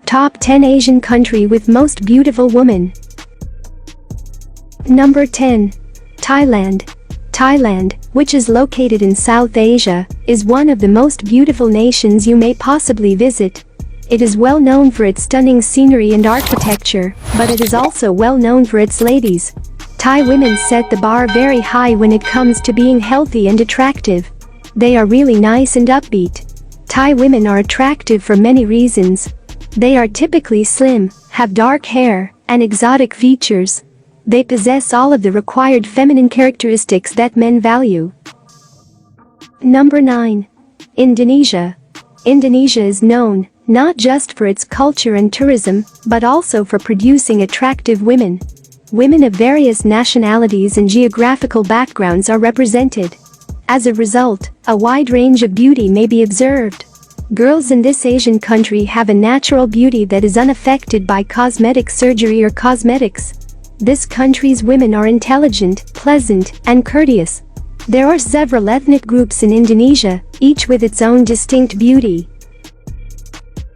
Top 10 Asian country with most beautiful women. Number 10. Thailand. Thailand, which is located in South Asia, is one of the most beautiful nations you may possibly visit. It is well known for its stunning scenery and architecture, but it is also well known for its ladies. Thai women set the bar very high when it comes to being healthy and attractive. They are really nice and upbeat. Thai women are attractive for many reasons. They are typically slim, have dark hair, and exotic features. They possess all of the required feminine characteristics that men value. Number 9. Indonesia. Indonesia is known, not just for its culture and tourism, but also for producing attractive women. Women of various nationalities and geographical backgrounds are represented. As a result, a wide range of beauty may be observed. Girls in this Asian country have a natural beauty that is unaffected by cosmetic surgery or cosmetics. This country's women are intelligent, pleasant, and courteous. There are several ethnic groups in Indonesia, each with its own distinct beauty.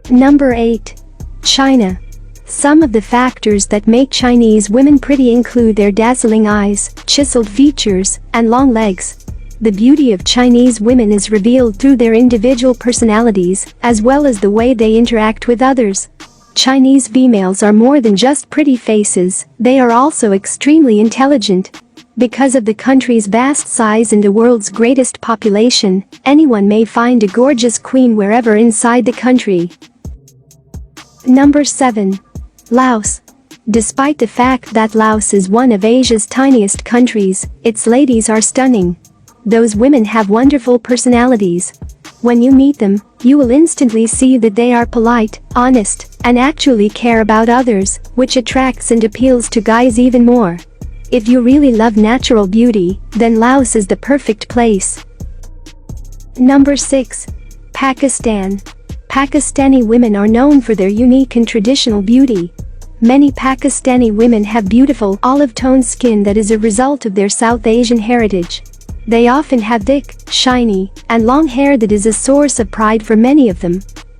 Number 8. China. Some of the factors that make Chinese women pretty include their dazzling eyes, chiseled features, and long legs. The beauty of Chinese women is revealed through their individual personalities, as well as the way they interact with others. Chinese females are more than just pretty faces, they are also extremely intelligent. Because of the country's vast size and the world's greatest population, anyone may find a gorgeous queen wherever inside the country. Number 7. Laos. Despite the fact that Laos is one of Asia's tiniest countries, its ladies are stunning. Those women have wonderful personalities. When you meet them, you will instantly see that they are polite, honest, and actually care about others, which attracts and appeals to guys even more. If you really love natural beauty, then Laos is the perfect place. Number 6. Pakistan. Pakistani women are known for their unique and traditional beauty. Many Pakistani women have beautiful olive-toned skin that is a result of their South Asian heritage. They often have thick, shiny, and long hair that is a source of pride for many of them.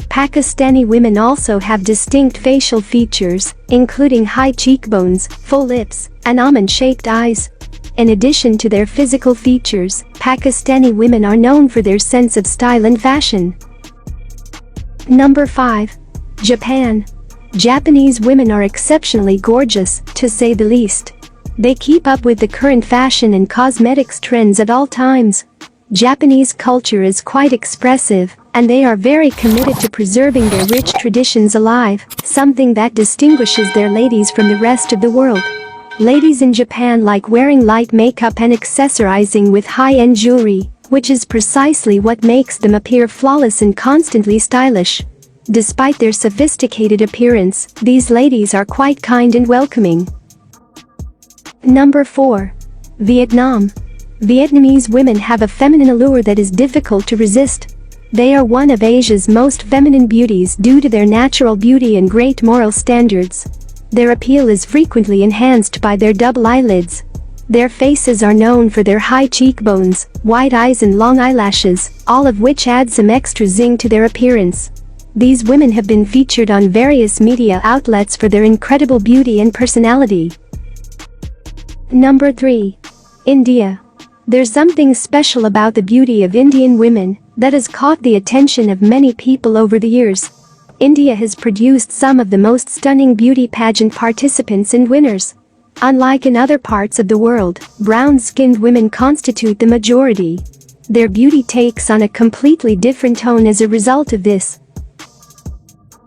Pakistani women also have distinct facial features, including high cheekbones, full lips, and almond-shaped eyes. In addition to their physical features, Pakistani women are known for their sense of style and fashion. Number 5. Japan. Japanese women are exceptionally gorgeous, to say the least. They keep up with the current fashion and cosmetics trends at all times. Japanese culture is quite expressive, and they are very committed to preserving their rich traditions alive, something that distinguishes their ladies from the rest of the world. Ladies in Japan like wearing light makeup and accessorizing with high-end jewelry, which is precisely what makes them appear flawless and constantly stylish. Despite their sophisticated appearance, these ladies are quite kind and welcoming. Number 4. Vietnam. Vietnamese women have a feminine allure that is difficult to resist. They are one of Asia's most feminine beauties due to their natural beauty and great moral standards. Their appeal is frequently enhanced by their double eyelids. Their faces are known for their high cheekbones, wide eyes and long eyelashes, all of which add some extra zing to their appearance. These women have been featured on various media outlets for their incredible beauty and personality. Number 3. India. There's something special about the beauty of Indian women that has caught the attention of many people over the years. India has produced some of the most stunning beauty pageant participants and winners. Unlike in other parts of the world, brown-skinned women constitute the majority. Their beauty takes on a completely different tone as a result of this.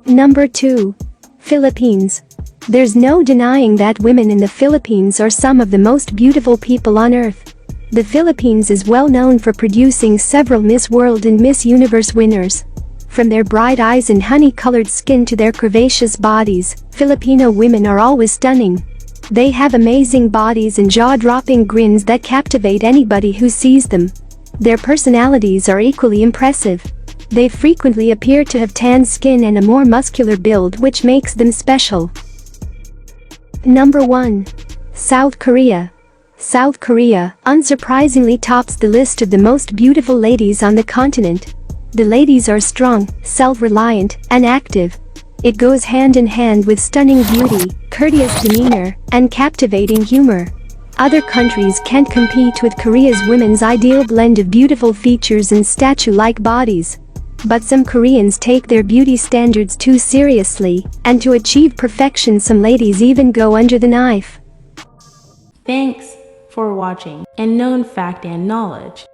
Number 2. Philippines. There's no denying that women in the Philippines are some of the most beautiful people on earth. The Philippines is well known for producing several Miss World and Miss Universe winners. From their bright eyes and honey-colored skin to their curvaceous bodies, Filipino women are always stunning. They have amazing bodies and jaw-dropping grins that captivate anybody who sees them. Their personalities are equally impressive. They frequently appear to have tan skin and a more muscular build, which makes them special. Number 1. South Korea. South Korea, unsurprisingly, tops the list of the most beautiful ladies on the continent. The ladies are strong, self-reliant, and active. It goes hand in hand with stunning beauty, courteous demeanor, and captivating humor. Other countries can't compete with Korea's women's ideal blend of beautiful features and statue-like bodies. But some Koreans take their beauty standards too seriously, and to achieve perfection some ladies even go under the knife. Thanks for watching Unknown Fact and Knowledge.